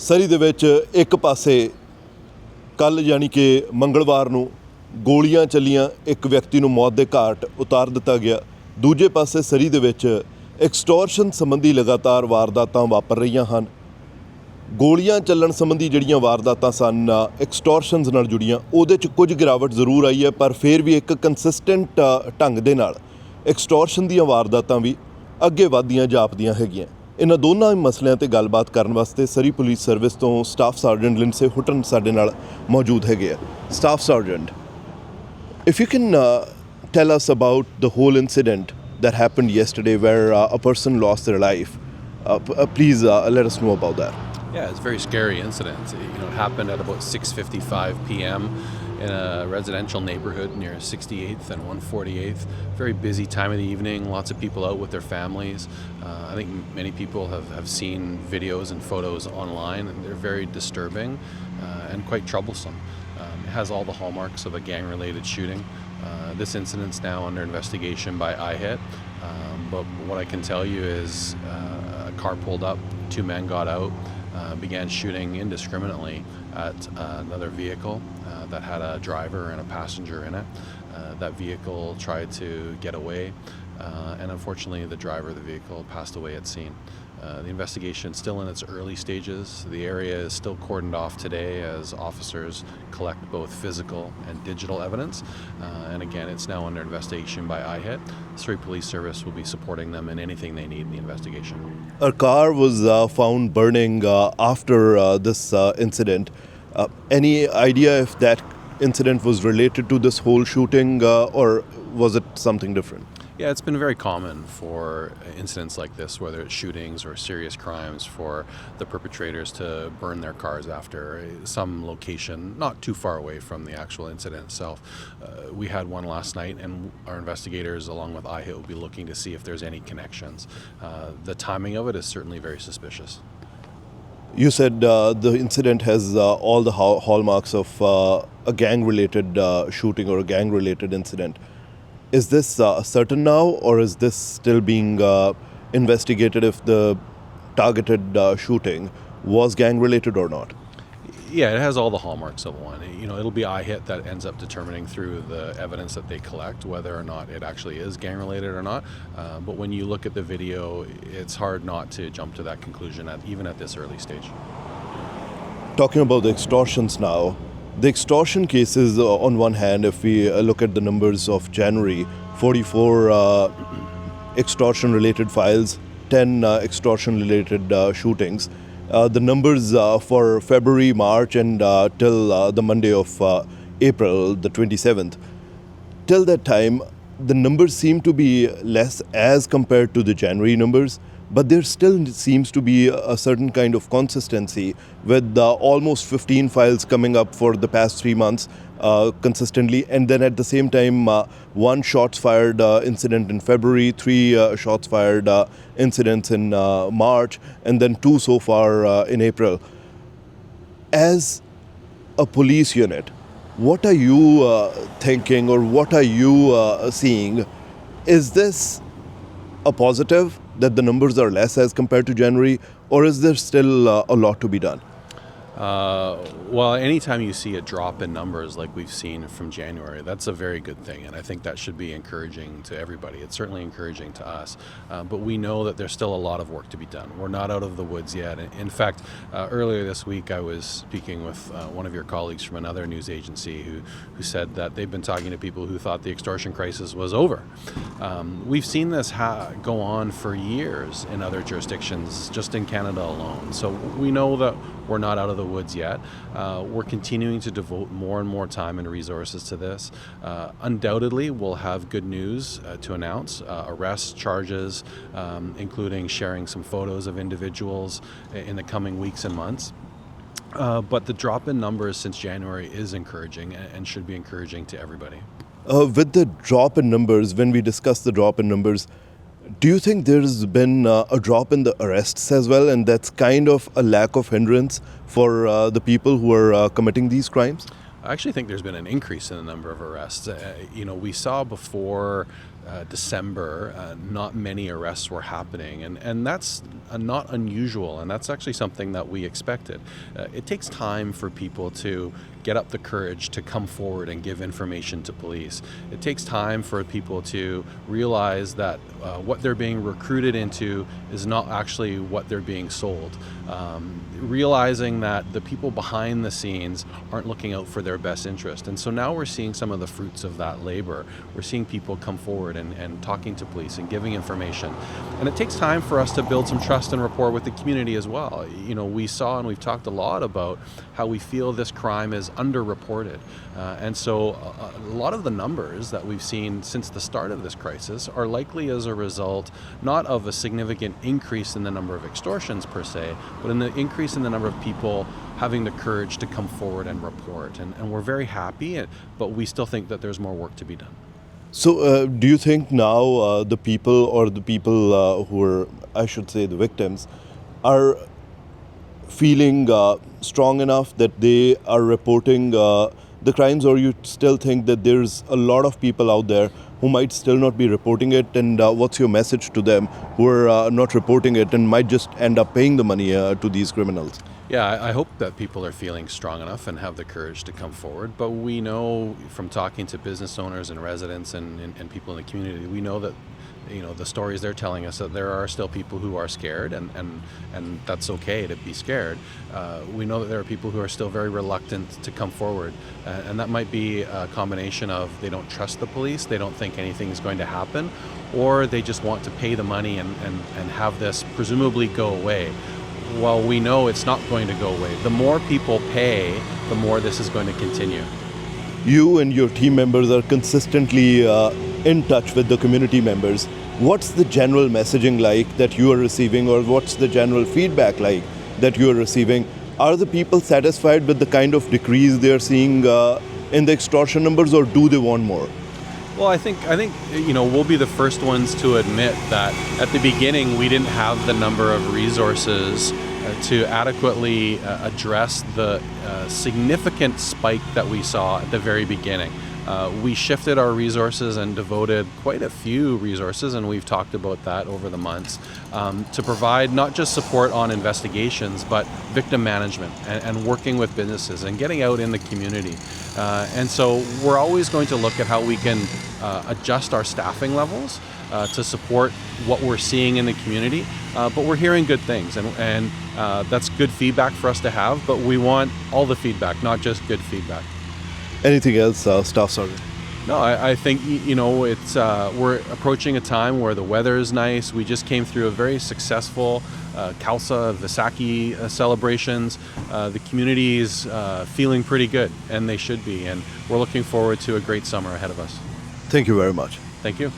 ਸਰੀ ਦੇ ਵਿੱਚ ਇੱਕ ਪਾਸੇ ਕੱਲ੍ਹ ਯਾਨੀ ਕਿ ਮੰਗਲਵਾਰ ਨੂੰ ਗੋਲੀਆਂ ਚੱਲੀਆਂ, ਇੱਕ ਵਿਅਕਤੀ ਨੂੰ ਮੌਤ ਦੇ ਘਾਟ ਉਤਾਰ ਦਿੱਤਾ ਗਿਆ। ਦੂਜੇ ਪਾਸੇ ਸਰੀ ਦੇ ਵਿੱਚ ਐਕਸਟੋਰਸ਼ਨ ਸੰਬੰਧੀ ਲਗਾਤਾਰ ਵਾਰਦਾਤਾਂ ਵਾਪਰ ਰਹੀਆਂ ਹਨ। ਗੋਲੀਆਂ ਚੱਲਣ ਸੰਬੰਧੀ ਜਿਹੜੀਆਂ ਵਾਰਦਾਤਾਂ ਸਨ ਐਕਸਟੋਰਸ਼ਨਸ ਨਾਲ ਜੁੜੀਆਂ, ਉਹਦੇ 'ਚ ਕੁਝ ਗਿਰਾਵਟ ਜ਼ਰੂਰ ਆਈ ਹੈ, ਪਰ ਫਿਰ ਵੀ ਇੱਕ ਕੰਸਿਸਟੈਂਟ ਢੰਗ ਦੇ ਨਾਲ ਐਕਸਟੋਰਸ਼ਨ ਦੀਆਂ ਵਾਰਦਾਤਾਂ ਵੀ ਅੱਗੇ ਵਧਦੀਆਂ ਜਾਪਦੀਆਂ ਹੈਗੀਆਂ। ਇਹਨਾਂ ਦੋਨਾਂ ਮਸਲਿਆਂ 'ਤੇ ਗੱਲਬਾਤ ਕਰਨ ਵਾਸਤੇ ਸਰੀ ਪੁਲਿਸ ਸਰਵਿਸ ਤੋਂ ਸਟਾਫ ਸਰਜੈਂਟ ਲਿੰਡਸੇ ਹੁਟਨ ਸਾਡੇ ਨਾਲ ਮੌਜੂਦ ਹੈਗੇ ਆ। Staff sergeant, if you can tell us about the whole incident that happened yesterday where a person lost their life, please let us know about that. Yeah, it's a very scary incident. It happened at about 6:55 p.m. in a residential neighborhood near 68th and 148th. Very busy time of the evening, lots of people out with their families. I think many people have seen videos and photos online, and they're very disturbing and quite troublesome. It has all the hallmarks of a gang-related shooting. This incident's now under investigation by IHIT, but what I can tell you is a car pulled up, two men got out, began shooting indiscriminately at another vehicle that had a driver and a passenger in it. That vehicle tried to get away, and unfortunately the driver of the vehicle passed away at scene. The investigation is still in its early stages. The area is still cordoned off today as officers collect both physical and digital evidence. And again, it's now under investigation by IHIT. Surrey Police Service will be supporting them in anything they need in the investigation. A car was found burning after this incident. Any idea if that incident was related to this whole shooting or was it something different? Yeah, it's been very common for incidents like this, whether it's shootings or serious crimes, for the perpetrators to burn their cars after some location not too far away from the actual incident itself. We had one last night, and our investigators along with IHIT will be looking to see if there's any connections. The timing of it is certainly very suspicious. You said the incident has all the hallmarks of a gang-related shooting or a gang-related incident. Is this certain now, or is this still being investigated if the targeted shooting was gang-related or not? Yeah, it has all the hallmarks of one. It'll be IHIT that ends up determining through the evidence that they collect whether or not it actually is gang-related or not. But when you look at the video, it's hard not to jump to that conclusion even at this early stage. Talking about the extortions now, the extortion cases, on one hand, if we look at the numbers of January, 44 extortion-related files, 10 extortion-related shootings. The numbers for February, March, and till the Monday of April, the 27th, till that time, the numbers seem to be less as compared to the January numbers. But there still seems to be a certain kind of consistency with almost 15 files coming up for the past 3 months consistently. And then at the same time, one shots fired incident in February, 3 shots fired incidents in March, and then 2 so far in April. As a police unit, what are you thinking, or what are you seeing? Is this a positive that the numbers are less as compared to January, or is there still a lot to be done? Well, anytime you see a drop in numbers like we've seen from January, that's a very good thing, and I think that should be encouraging to everybody. It's certainly encouraging to us, but we know that there's still a lot of work to be done. We're not out of the woods yet. In fact, earlier this week I was speaking with one of your colleagues from another news agency who said that they've been talking to people who thought the extortion crisis was over. We've seen this go on for years in other jurisdictions, just in Canada alone. So we know that we're not out of the woods yet. We're continuing to devote more and more time and resources to this. Undoubtedly, we'll have good news to announce, arrests, charges, including sharing some photos of individuals in the coming weeks and months. But the drop in numbers since January is encouraging and should be encouraging to everybody. With the drop in numbers, when we discuss the drop in numbers, do you think there's been a drop in the arrests as well, and that's kind of a lack of hindrance for the people who are committing these crimes? I actually think there's been an increase in the number of arrests. We saw before December, not many arrests were happening, and that's not unusual, and that's actually something that we expected. It takes time for people to get up the courage to come forward and give information to police. It takes time for people to realize that what they're being recruited into is not actually what they're being sold. Realizing that the people behind the scenes aren't looking out for their best interest. And so now we're seeing some of the fruits of that labor. We're seeing people come forward and talking to police and giving information. And it takes time for us to build some trust and rapport with the community as well. You know, we saw and we've talked a lot about how we feel this crime is underreported. And so a lot of the numbers that we've seen since the start of this crisis are likely as a result not of a significant increase in the number of extortions per se, but in the increase in the number of people having the courage to come forward and report. And we're very happy, but we still think that there's more work to be done. So do you think now the people who are, I should say, the victims, are feeling strong enough that they are reporting the crimes, or you still think that there's a lot of people out there who might still not be reporting it? And what's your message to them who are not reporting it and might just end up paying the money to these criminals? Yeah, I hope that people are feeling strong enough and have the courage to come forward. But we know from talking to business owners and residents and people in the community, we know that, you know, the stories they're telling us, that there are still people who are scared, and that's okay to be scared. We know that there are people who are still very reluctant to come forward, and that might be a combination of they don't trust the police, they don't think anything is going to happen, or they just want to pay the money and have this presumably go away. Well, we know it's not going to go away. The more people pay, the more this is going to continue. You and your team members are consistently in touch with the community members. What's the general messaging like that you are receiving, or what's the general feedback like that you are receiving? Are the people satisfied with the kind of decrease they are seeing in the extortion numbers, or do they want more? Well, I think you know, we'll be the first ones to admit that at the beginning we didn't have the number of resources to adequately address the significant spike that we saw at the very beginning. We shifted our resources and devoted quite a few resources, and we've talked about that over the months, to provide not just support on investigations, but victim management and working with businesses and getting out in the community. And so we're always going to look at how we can adjust our staffing levels to support what we're seeing in the community. But we're hearing good things, and that's good feedback for us to have, but we want all the feedback, not just good feedback. Anything else, Staff Sergeant? No, I think, you know, it's we're approaching a time where the weather is nice. We just came through a very successful Khalsa Vaisakhi celebrations. The community is feeling pretty good, and they should be. And we're looking forward to a great summer ahead of us. Thank you very much. Thank you.